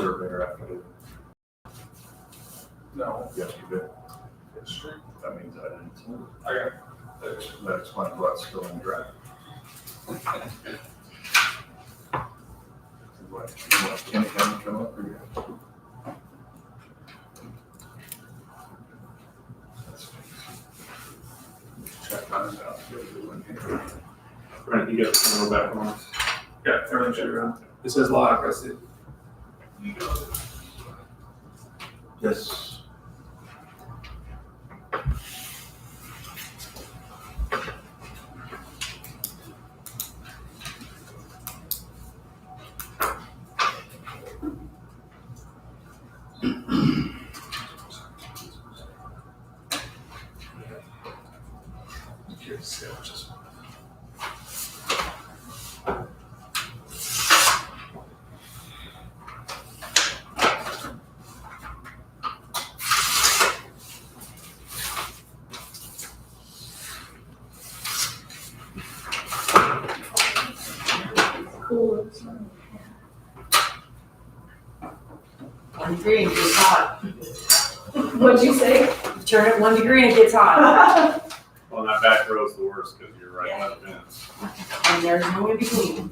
surveyor after the. No. Yes, you did. That means I didn't. That explains why it's still in draft. What, can it come up or you? Check mine out. Right, you got some more back on us. Yeah, everything should be around. It says lock, I see. Yes. One degree and it gets hot. What'd you say? Turn it 1 degree and it gets hot. Well, that back row is the worst because you're right by the fence. And there's no in between.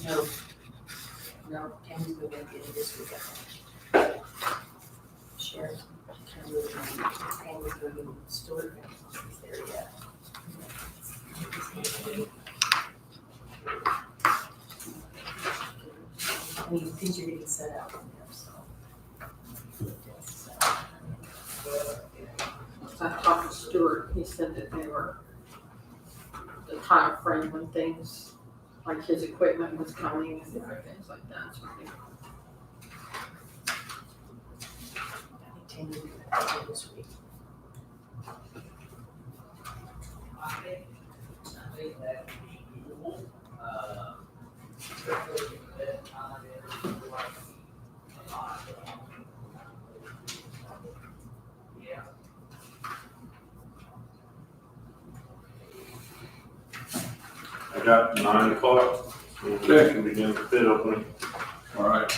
No. No, Tammy's going to get it this weekend. Sheriff, Tammy's going to Stewart. He's there yet. I mean, things are getting set out in there, so. I talked to Stuart, he said that they were the time frame when things, like his equipment was coming and different things like that. So I think Tammy's going to get it this week. I got 9 o'clock. So Okay. we can begin the bid opening. All right.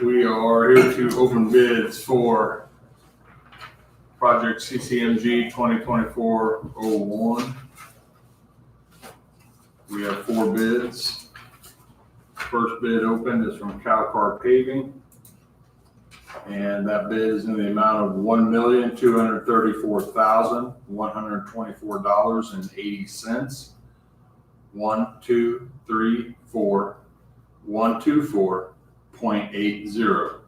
We are here to open bids for project CCMG 2024-01. We have 4 bids. First bid opened is from Asphalt Paving. And that bid is in the amount of $1,234,124.80. 1, 2, 3, 4, 124.80.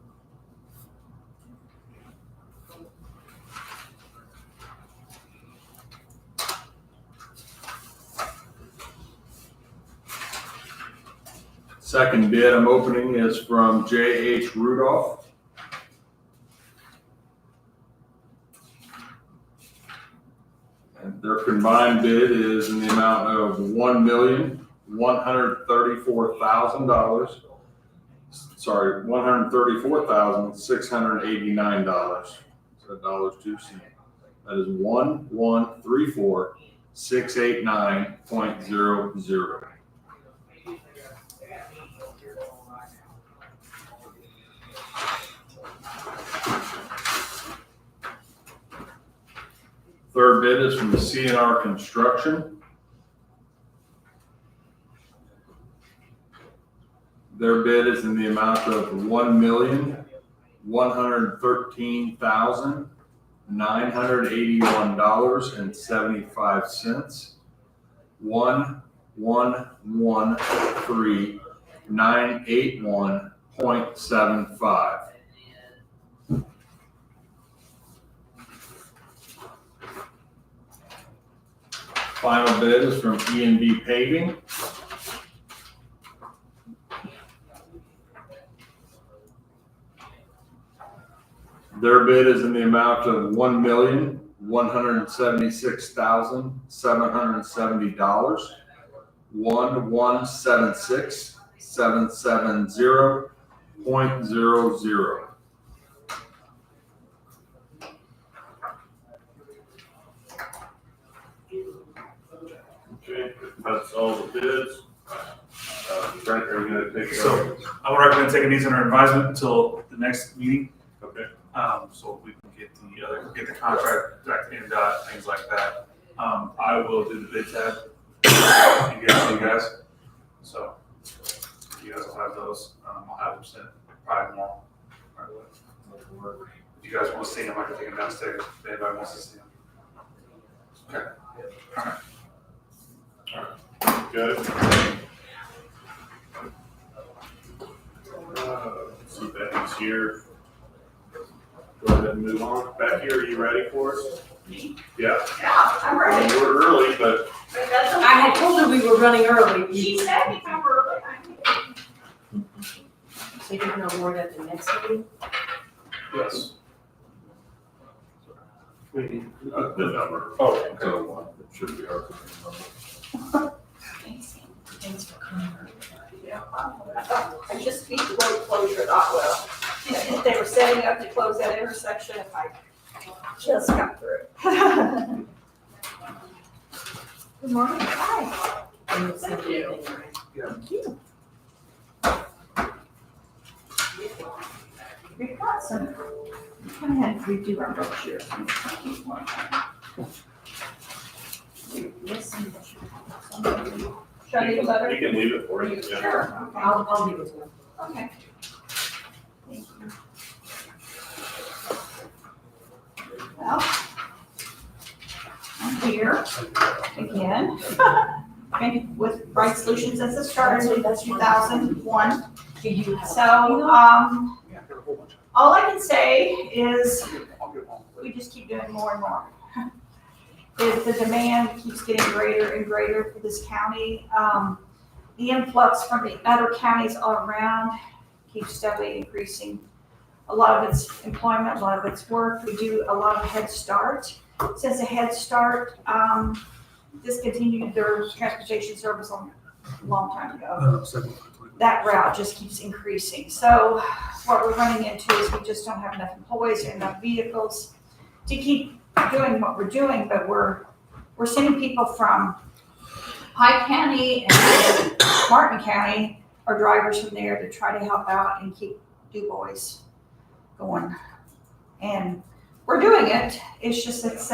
Second bid I'm opening is from J.H. Rudolph. And their combined bid is in the amount of $1,134,000. Sorry, $134,689. So $1.02. That is 1,134,689.00. Third bid is from CNR Construction. Their bid is in the amount of $1,113,981.75. 1,113,981.75. Final bid is from E&B Paving. Their bid is in the amount of $1,176,770. $1,176,770. 770.00. Okay, if that's all the bids. Brent, are you gonna take? So I would recommend taking these under advisement until the next meeting, Okay, so we can get the contract, direct NDOT, things like that. I will do the bid tab and get it to you guys. So you guys will have those. I'll have them sent probably tomorrow. Right away. If you guys want to see them, I can take them downstairs if anybody wants to see them. Okay. All right. good. See Becky's here. Go ahead and move on. Becky, are you ready for us? Me? Yeah. Yeah, I'm ready. We're early, but I had told her we were running early. She said we come early. So you can know more at the next meeting? Yes. the number. Oh, So it should be our Thanks for coming. I just beat the road closure not well. They were setting up to close that intersection, and I just got through. Good morning. Hi. Thank you. Thank you. We've got some, we kind of had to redo our brochure. Should I leave a letter? You can leave it for you. Yeah. Sure. I'll leave it to them. Okay. Thank you. Well, I'm here again, maybe with Bright Solutions as a starter in 2001. Do you have? So, all I can say is we just keep doing more and more. The demand keeps getting greater and greater for this county. The influx from the other counties all around keeps steadily increasing. A lot of it's employment, a lot of it's work. We do a lot of Head Start. Since the Head Start discontinued their transportation service a long time ago, that route just keeps increasing. So what we're running into is we just don't have enough employees or enough vehicles to keep doing what we're doing, but we're sending people from Pike County and Martin County, our drivers from there, to try to help out and keep Du Bois going. And we're doing it. It's just, it's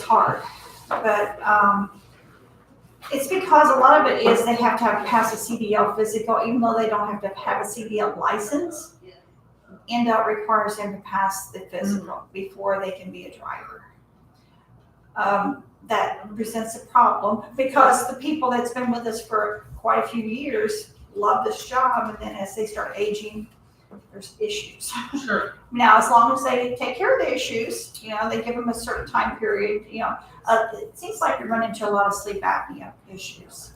hard. But it's because a lot of it is they have to pass a CDL physical, even though they don't have to have a CDL license. NDOT requires them to pass the physical before they can be a driver. That presents a problem because the people that's been with us for quite a few years love this job, and then as they start aging, there's issues. Sure. Now, as long as they take care of the issues, they give them a certain time period, it seems like we run into a lot of sleep apnea issues.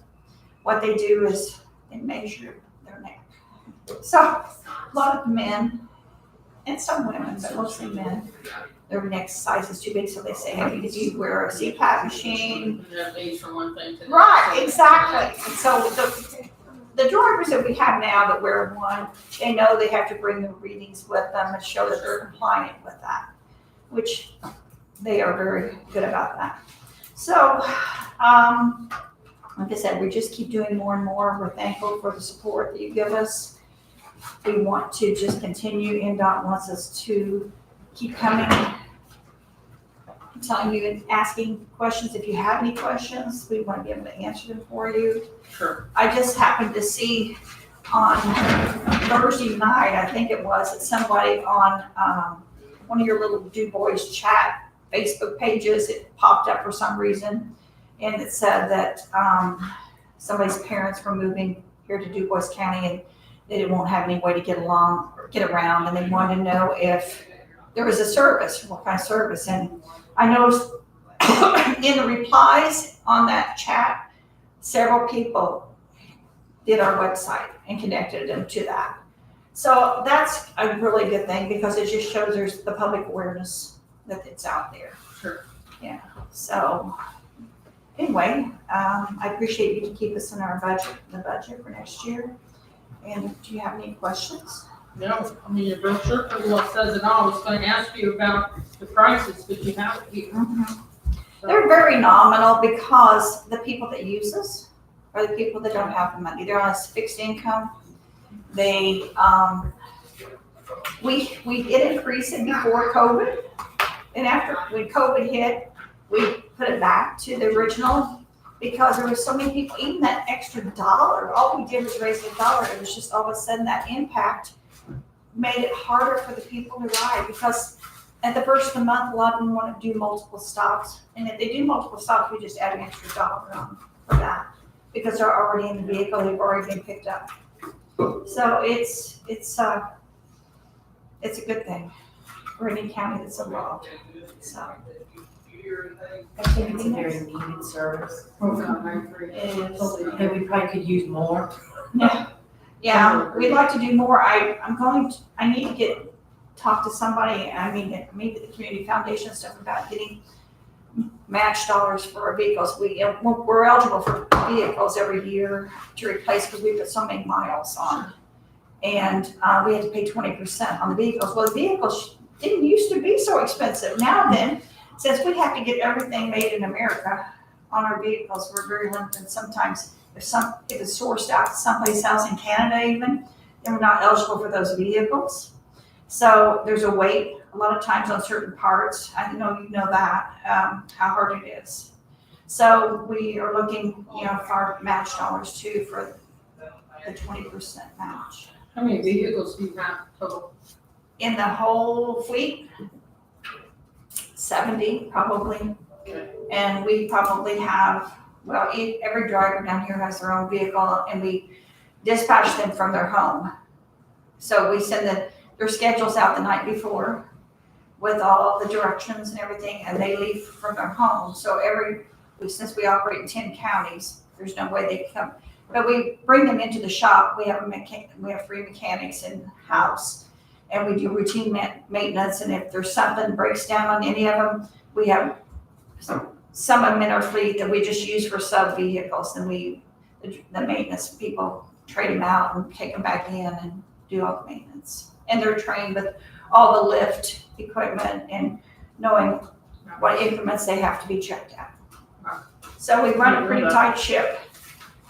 What they do is they measure their neck. So a lot of men and some women, but mostly men, their neck size is too big, so they say, hey, did you wear a CPAP machine? That leads from one thing to the Right, exactly. And so the drivers that we have now that wear one, they know they have to bring the readings with them and show that they're compliant with that, which they are very good about that. So, like I said, we just keep doing more and more. We're thankful for the support that you give us. We want to just continue. NDOT wants us to keep coming, telling you and asking questions. If you have any questions, we want to be able to answer them for you. Sure. I just happened to see on Thursday night, I think it was, that somebody on one of your little Du Bois chat Facebook pages, it popped up for some reason, and it said that somebody's parents were moving here to Du Bois County and they won't have any way to get around, and they wanted to know if there was a service, what kind of service. And I noticed in the replies on that chat, several people did our website and connected them to that. So that's a really good thing because it just shows there's the public awareness that it's out there. Sure. Yeah, so anyway, I appreciate you to keep us in the budget for next year. And do you have any questions? No, I mean, your brochure pretty well says it all. I was gonna ask you about the prices, but you have it here. They're very nominal because the people that use us are the people that don't have the money. They're on a fixed income. They, we did increase it before COVID. And after, when COVID hit, we put it back to the original because there were so many people, even that extra dollar, all we did was raise the dollar. It was just all of a sudden that impact made it harder for the people to ride because at the first of the month, a lot of them want to do multiple stops. And if they do multiple stops, we just add an extra dollar on for that because they're already in the vehicle, they've already been picked up. So it's a good thing for any county that's involved. So I think it's a very needed service. it is. And we probably could use more. Yeah, we'd like to do more. I need to talk to somebody, maybe the community foundation and stuff about getting match dollars for our vehicles. We're eligible for vehicles every year to replace because we put so many miles on. And we had to pay 20% on the vehicles. Well, the vehicles didn't used to be so expensive. Now then, since we have to get everything made in America on our vehicles, we're very limited. Sometimes if it's sourced out someplace else in Canada even, then we're not eligible for those vehicles. So there's a wait a lot of times on certain parts. I know you know that, how hard it is. So we are looking, for our match dollars too for the 20% match. How many vehicles do you have total? In the whole fleet, 70 probably. And we probably have, every driver down here has their own vehicle and we dispatch them from their home. So we send their schedules out the night before with all the directions and everything, and they leave from their home. So since we operate in 10 counties, there's no way they can come. But we bring them into the shop. We have free mechanics in house, and we do routine maintenance. And if there's something breaks down on any of them, we have some of them in our fleet that we just use for sub vehicles. And the maintenance people trade them out and take them back in and do all the maintenance. And they're trained with all the lift equipment and knowing what increments they have to be checked at. So we run a pretty tight ship,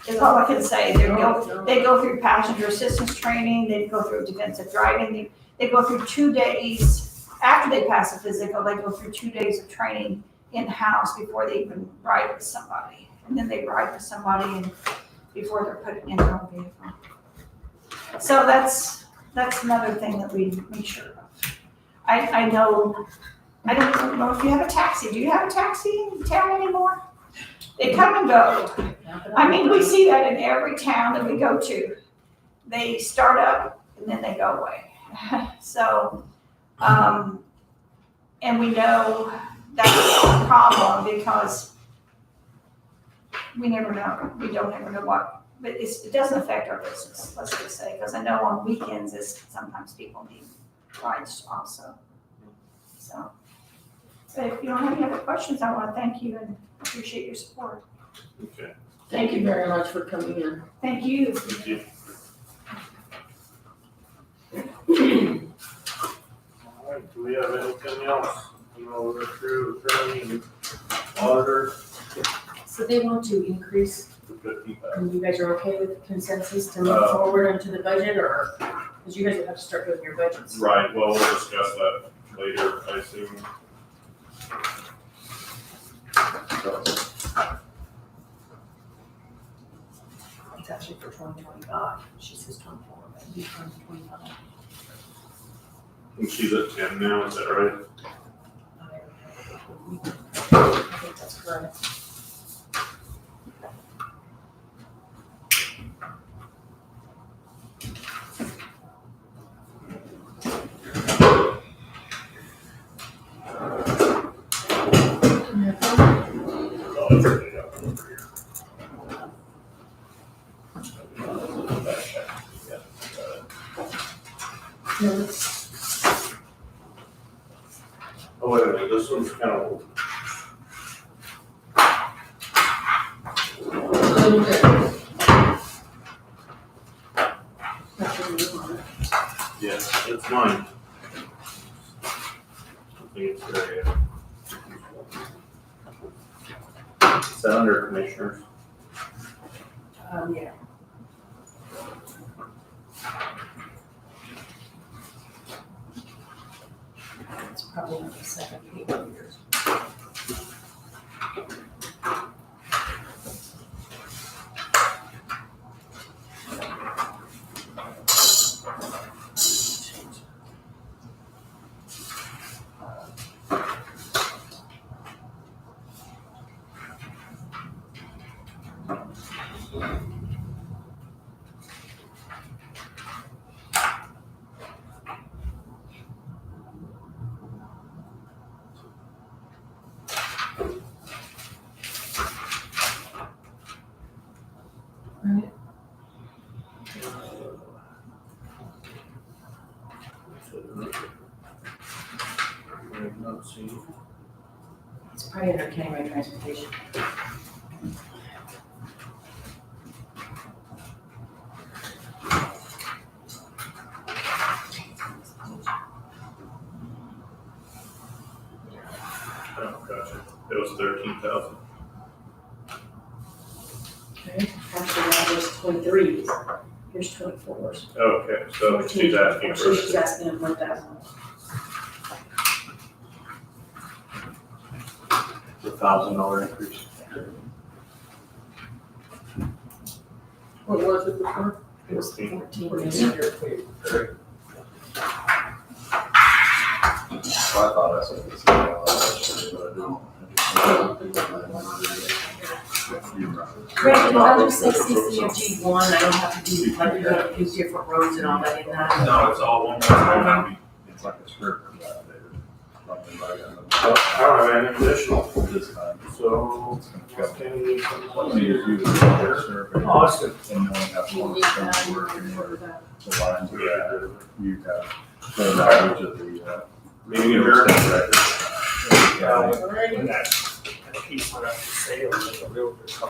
is all I can say. They go through passenger assistance training, they go through defensive driving, they go through 2 days, after they pass a physical, they go through 2 days of training in-house before they even ride with somebody. And then they ride with somebody before they're put in their own vehicle. So that's another thing that we make sure of. I don't know if you have a taxi. Do you have a taxi in town anymore? They come and go. We see that in every town that we go to. They start up and then they go away. So, and we know that's a problem because we never know. We don't ever know what. But it doesn't affect our business, let's just say, because I know on weekends sometimes people need rides also. So if you don't have any other questions, I want to thank you and appreciate your support. Okay. Thank you very much for coming in. Thank you. Thank you. All right, do we have anything else? We're through attorney and auditor. So they want to increase, and you guys are okay with consensus to move forward into the budget, or, because you guys will have to start doing your budgets. Right, well, we'll discuss that later, I assume. It's actually for 2025, she says 24, but it'll be 2025. And she's at 10 now, is that right? I think that's correct. Oh, it's already up over here. Oh, wait a minute, this one's kind of old. That's your name on it. Yes, it's mine. I think it's there, yeah. Is that under commissioners? Yeah. It's probably on the second page of yours. It's probably under county road transportation. Oh, gotcha. It was 13,000. Okay, actually, that was 23s. Here's 24s. Okay, so she's asking for. She's asking him 1,000. $1,000 increase. What was it before? It was 14 million. I thought I said this, but I didn't. Greg, do I just say CCFG 1? I don't have to do, like, you have to do different roads and all that in that? No, it's all one time. It's like a script for that, David. Something like that. I don't have any additional, This time. so. It's gonna go. Can you What you need to do is do a survey. Oh, that's good. And no one has You to need that, work you anymore. remember that. The lines are that you have the knowledge of the, Meeting adjourned. yeah. That piece went up for sale, and the realtor